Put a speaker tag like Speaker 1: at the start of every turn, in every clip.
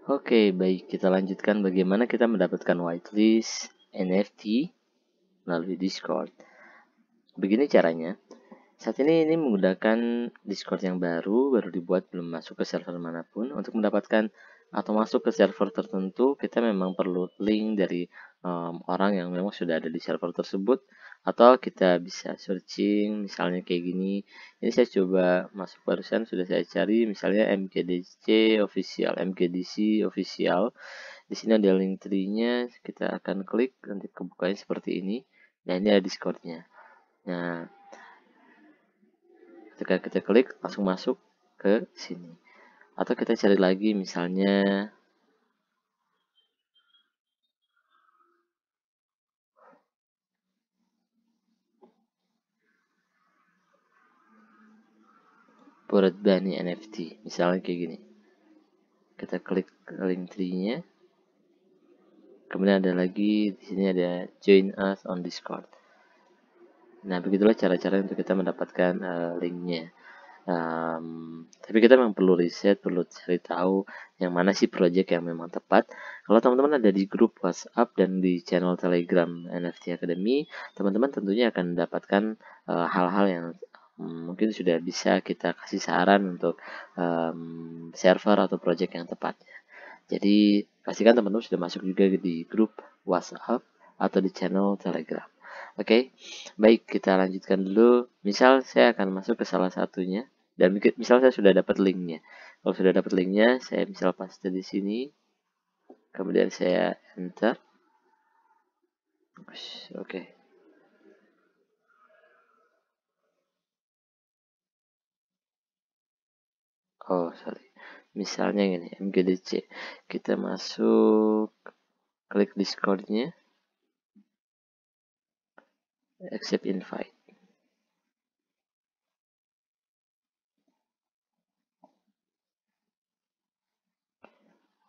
Speaker 1: Oke, baik, kita lanjutkan bagaimana kita mendapatkan whitelist NFT melalui Discord. Begini caranya. Saat ini menggunakan Discord yang baru dibuat, belum masuk ke server manapun. Untuk mendapatkan atau masuk ke server tertentu, kita memang perlu link dari orang yang memang sudah ada di server tersebut, atau kita bisa searching misalnya kayak gini. Ini saya coba masuk barusan, sudah saya cari misalnya MKDC official, MKDC official. Di sini ada link tree-nya, kita akan klik, nanti kebukanya seperti ini. Nah, ini ada Discord-nya. Nah, ketika kita klik langsung masuk ke sini, atau kita cari lagi misalnya Bored Bunny NFT misalnya kayak gini, kita klik link tree-nya, kemudian ada lagi di sini ada join us on Discord. Nah, begitulah cara-cara untuk kita mendapatkan linknya. Tapi kita memang perlu riset, perlu cari tahu yang mana sih project yang memang tepat. Kalau teman-teman ada di grup WhatsApp dan di channel Telegram NFT Academy, teman-teman tentunya akan mendapatkan hal-hal yang mungkin sudah bisa kita kasih saran untuk server atau project yang tepat. Jadi pastikan teman-teman sudah masuk juga di grup WhatsApp atau di channel Telegram. Oke, baik, kita lanjutkan dulu. Misal saya akan masuk ke salah satunya, dan misal saya sudah dapat linknya. Kalau sudah dapat linknya, saya misal paste di sini, kemudian saya enter. Oke. Oh, sorry. Misalnya gini, MGDC. Kita masuk, klik Discord-nya, accept invite.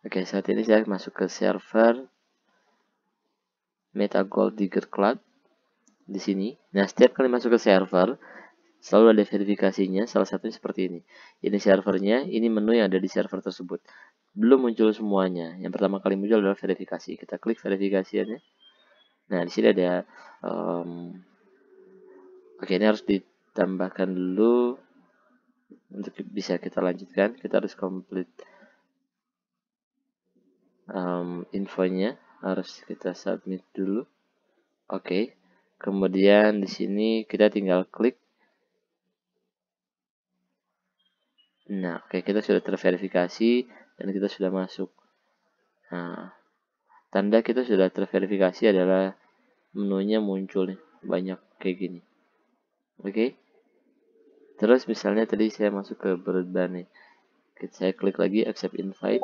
Speaker 1: Oke, saat ini saya masuk ke server Meta Gold Digger Club di sini. Nah, setiap kali masuk ke server selalu ada verifikasinya, salah satunya seperti ini. Ini servernya, ini menu yang ada di server tersebut. Belum muncul semuanya. Yang pertama kali muncul adalah verifikasi. Kita klik verifikasinya. Nah, di sini ada oke, ini harus ditambahkan dulu untuk bisa kita lanjutkan. Kita harus complete infonya, harus kita submit dulu. Oke. Kemudian di sini kita tinggal klik. Nah, oke, kita sudah terverifikasi dan kita sudah masuk. Nah, tanda kita sudah terverifikasi adalah menunya muncul nih, banyak kayak gini. Oke. Terus misalnya tadi saya masuk ke Bored Bunny. Saya klik lagi accept invite.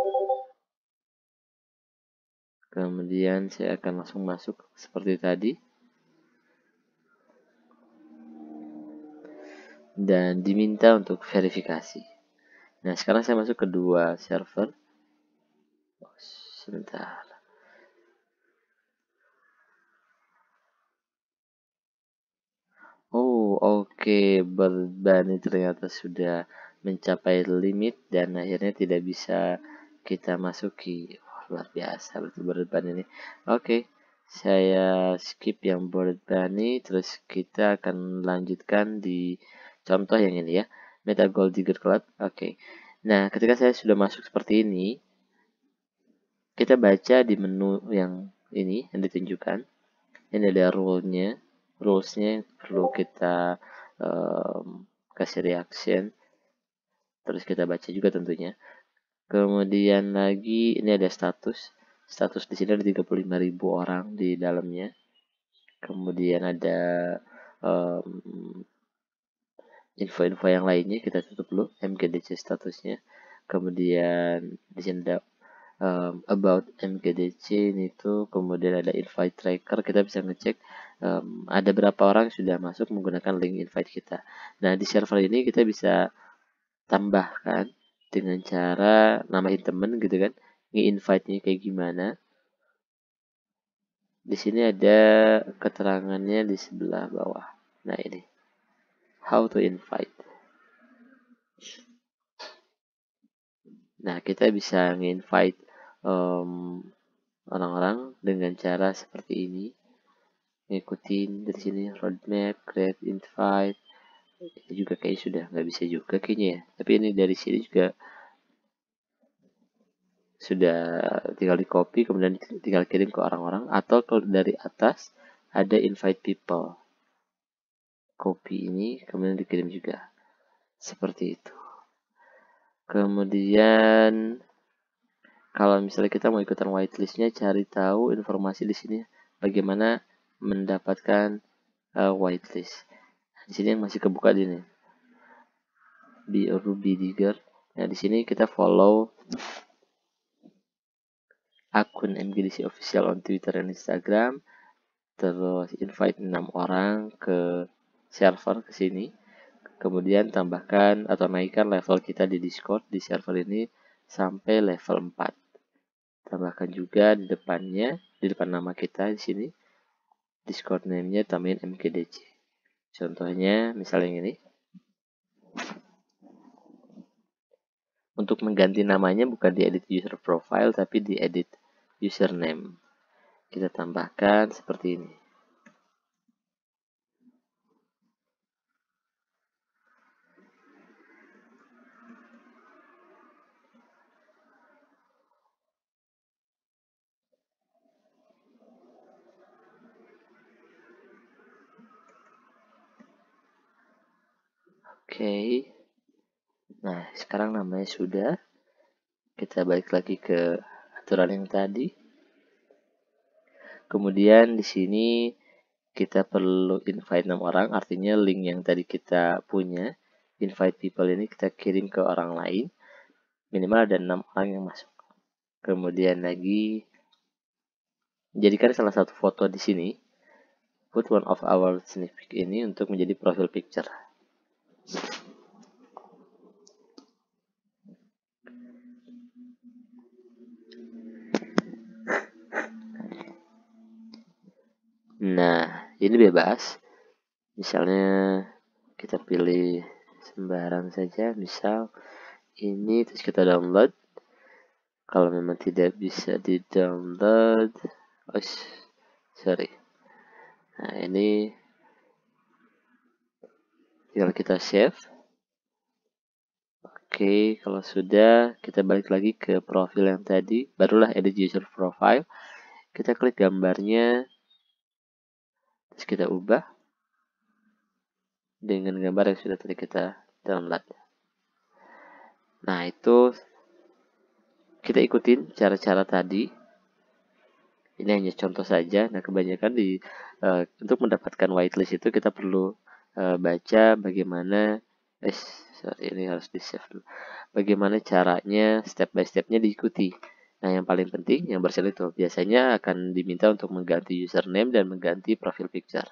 Speaker 1: Kemudian saya akan langsung masuk seperti tadi. Dan diminta untuk verifikasi. Nah, sekarang saya masuk ke dua server. Sebentar. Oh, oke. Bored Bunny ternyata sudah mencapai limit dan akhirnya tidak bisa kita masuki. Wah, luar biasa berarti Bored Bunny ini. Oke, saya skip yang Bored Bunny, terus kita akan lanjutkan di contoh yang ini ya, Meta Gold Digger Club. Oke, nah ketika saya sudah masuk seperti ini, kita baca di menu yang ini yang ditunjukkan. Ini ada rulesnya perlu kita kasih reaction, terus kita baca juga tentunya. Kemudian lagi ini ada status di sini ada 35.000 orang di dalamnya. Kemudian ada info-info yang lainnya, kita tutup dulu MKDC statusnya. Kemudian di sini ada about MKDC itu, kemudian ada invite tracker, kita bisa ngecek ada berapa orang yang sudah masuk menggunakan link invite kita. Nah, di server ini kita bisa tambahkan dengan cara namain temen gitu kan, nge-invite-nya kayak gimana. Di sini ada keterangannya di sebelah bawah. Nah, ini how to invite. Nah, kita bisa nge-invite orang-orang dengan cara seperti ini. Ngikutin dari sini roadmap, create invite. Ini juga kayak sudah nggak bisa juga kayaknya ya. Tapi ini dari sini juga sudah tinggal di copy, kemudian tinggal kirim ke orang-orang. Atau kalau dari atas ada invite people, copy ini kemudian dikirim juga seperti itu. Kemudian kalau misalnya kita mau ikutan whitelistnya, cari tahu informasi di sini bagaimana mendapatkan whitelist. Di sini yang masih kebuka di sini di Ruby Digger. Nah di sini kita follow akun MGDC official on Twitter dan Instagram, terus invite 6 orang ke server ke sini, kemudian tambahkan atau naikkan level kita di Discord di server ini sampai level 4. Tambahkan juga di depannya, di depan nama kita di sini, Discord name-nya tambahin MGDC. Contohnya misalnya yang ini. Untuk mengganti namanya bukan di edit user profile tapi di edit username. Kita tambahkan seperti ini. Oke. Nah, sekarang namanya sudah. Kita balik lagi ke aturan yang tadi. Kemudian di sini kita perlu invite 6 orang, artinya link yang tadi kita punya, invite people ini kita kirim ke orang lain. Minimal ada 6 orang yang masuk. Kemudian lagi jadikan salah satu foto di sini. Put one of our sneak peek ini untuk menjadi profile picture. Nah, ini bebas. Misalnya kita pilih sembarang saja, misal ini, terus kita download. Kalau memang tidak bisa di download, sorry. Nah, ini tinggal kita save. Oke, kalau sudah, kita balik lagi ke profil yang tadi, barulah edit user profile. Kita klik gambarnya, terus kita ubah dengan gambar yang sudah tadi kita download. Nah, itu kita ikutin cara-cara tadi. Ini hanya contoh saja. Nah, kebanyakan untuk mendapatkan whitelist itu kita perlu baca bagaimana ini harus di save dulu. Bagaimana caranya step by stepnya diikuti. Nah, yang paling penting yang bersel itu biasanya akan diminta untuk mengganti username dan mengganti profile picture.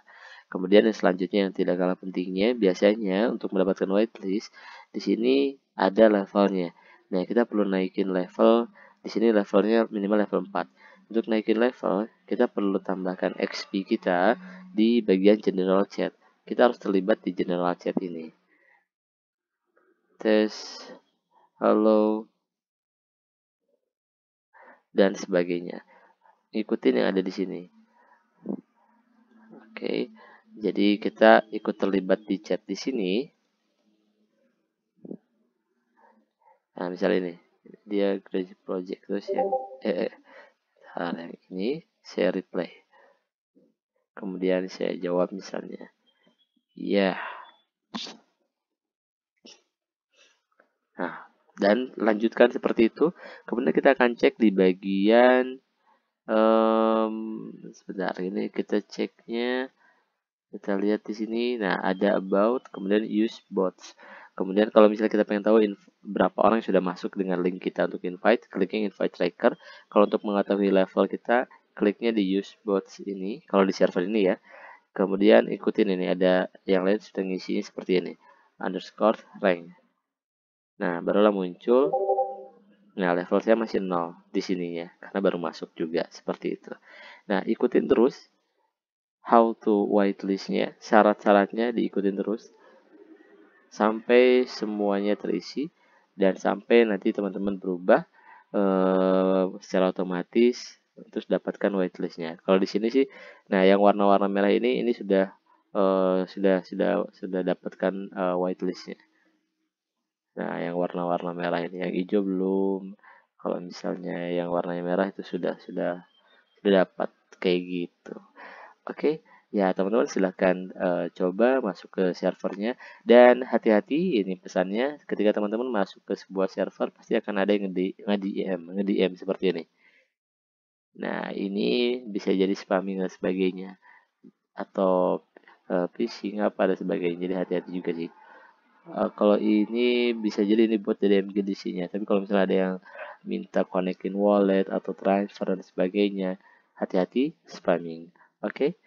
Speaker 1: Kemudian yang selanjutnya yang tidak kalah pentingnya, biasanya untuk mendapatkan whitelist di sini ada levelnya. Nah, kita perlu naikin level. Di sini levelnya minimal level 4. Untuk naikin level, kita perlu tambahkan XP kita di bagian general chat. Kita harus terlibat di general chat ini. Tes, halo, dan sebagainya. Ikutin yang ada di sini. Oke, jadi kita ikut terlibat di chat di sini. Nah, misalnya ini, dia graduate project terus yang yang ini saya reply. Kemudian saya jawab misalnya, ya. Nah, dan lanjutkan seperti itu. Kemudian kita akan cek di bagian sebentar, ini kita ceknya. Kita lihat di sini, nah ada about, kemudian use bots. Kemudian kalau misalnya kita pengen tahu berapa orang yang sudah masuk dengan link kita untuk invite, kliknya invite tracker. Kalau untuk mengetahui level kita, kliknya di use bots ini, kalau di server ini ya. Kemudian ikutin ini, ada yang lain sudah ngisi seperti ini, underscore rank. Nah, barulah muncul. Nah, level saya masih 0 di sininya, karena baru masuk juga, seperti itu. Nah, ikutin terus how to whitelistnya, syarat-syaratnya diikutin terus sampai semuanya terisi dan sampai nanti teman-teman berubah secara otomatis, terus dapatkan whitelistnya. Kalau di sini sih, nah yang warna-warna merah ini sudah sudah dapatkan whitelistnya. Nah, yang warna-warna merah ini, yang hijau belum. Kalau misalnya yang warnanya merah itu sudah dapat kayak gitu. Oke, ya teman-teman silahkan coba masuk ke servernya, dan hati-hati ini pesannya, ketika teman-teman masuk ke sebuah server pasti akan ada yang nge-DM seperti ini. Nah, ini bisa jadi spamming dan sebagainya, atau phishing apa dan sebagainya. Jadi hati-hati juga sih. Kalau ini bisa jadi ini buat dari MGDC-nya. Tapi kalau misalnya ada yang minta konekin wallet atau transfer dan sebagainya, hati-hati spamming. Oke,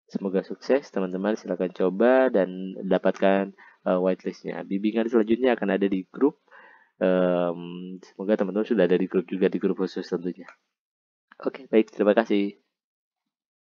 Speaker 1: semoga sukses teman-teman. Silahkan coba dan dapatkan whitelistnya. Bimbingan selanjutnya akan ada di grup. Semoga teman-teman sudah ada di grup juga, di grup khusus tentunya. Oke, baik, terima kasih.